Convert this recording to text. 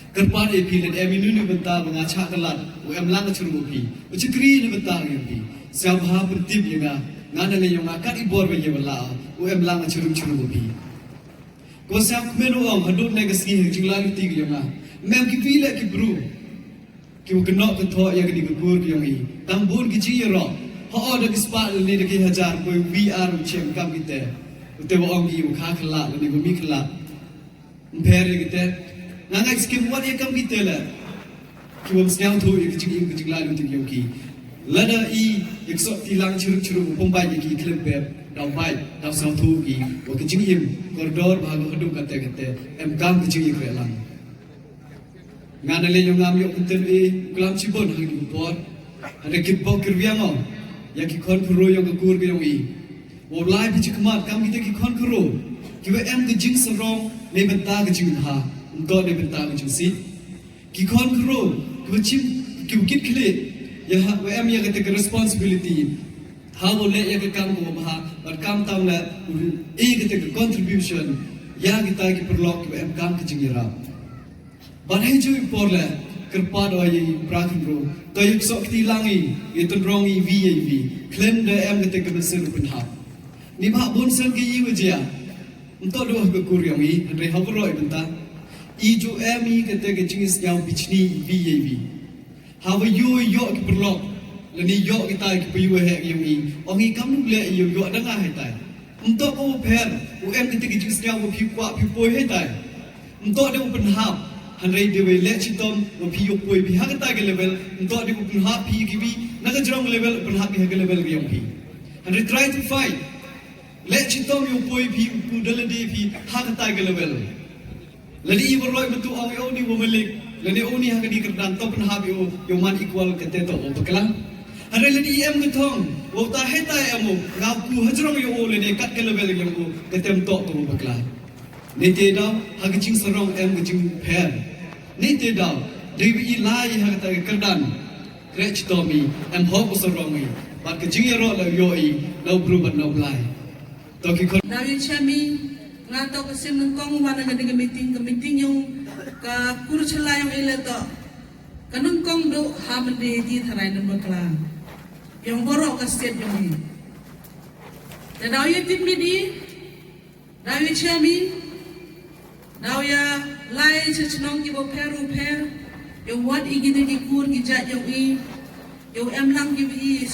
Kerpan epi dan eminu ni benta mengaca kelat, em lang ceru pi, cekri ni benta yang pi. Siapa pentip yang ngana le yang akan ibor bagi bela, em lang ceru pi. Kau siap menu orang hadut negasi jinglalu tiga yang mem kipila kibru, kiu kenok kentok yang digegur yang ini. Tambun kiji ro, ha ada kispat ni deki hajar kau VR cem kam kita. Ute orang kiu kah kelak, ni bumi kelak. Mpere kita. Nangai skim wat yang kam kita lah. Kiwam senyang tu yang kecil lalu tu yang ki. Lada i yang sok tilang ceruk pompai yang ki klempep dau bai dau sang tu ki. Wa kecil im koridor bahagu hidup kata em kam kecil yang kelang. Ngana le yang ngam yok kunten e kelam cibon hang di upor. Ada kipok kirwiang yang ki kon kuro yang kekur ke yang i. Wa lai bi cikemat kam kita ki kon kuro. Kiwa em kecil serong le benta kecil ha. Untuk dia bentang macam si, kikon kero, kecim, kikit klik, ya, em yang kata responsibility, how boleh yang kekam kumah, berkam tahu lah, kata contribution, yang kita perlu em kam kecingirap. Banyak juga impor lah, kerpa doa yang berakhir bro, doa yang sok tilangi, itu rongi VAV, klaim dah em kata kebersih penhap. Ni mak bonsen ke ibu dia, untuk doa kekurang ini, andre hau beroi bentang. Ijo emi kata kecingis yang bichni VAV. Hawa yo ki perlok. Lani yo kita ki payu hek yang ni. Ongi kamu boleh yo dengar hetai. Untuk kau per, em kata kecingis yang pi kwa pi poi hetai. Untuk dia penhap, handai dia le citom pi yo poi pi hak ta ke level. Untuk dia penhap pi kibi, nak jerong level penhap pi hak level yang pi. Handai try to fight. Le citom yo poi pi ku dalam dia pi hak ta ke level. Ladi ibu roy betul orang yang ni memelik, ladi orang ni hak di kerdan top penhab yang man equal kata tu, betul? Ada ladi em ketong, waktu heta emu, ngaku hajrong yang ladi kat ke level yang kata tu betul. Ni tidak hak kecing serong em kecing per, ni tidak dewi ilai hak kata kerdan, kerja tomi em hok serong ni, bar kecing erok lau yoi, lau berubah lau belai. Toki kon. Dari kami ngato kasi nungkong wana nga meeting yung ka Kur Shylla yung ilato kanungkong do haman di tharay ng bakla yung borok ka state yung ni na daw yung timidi daw yung chami daw ya lai sa chinong kibo peru per yung wat igidin ikur gijat yung i yung emlang gibi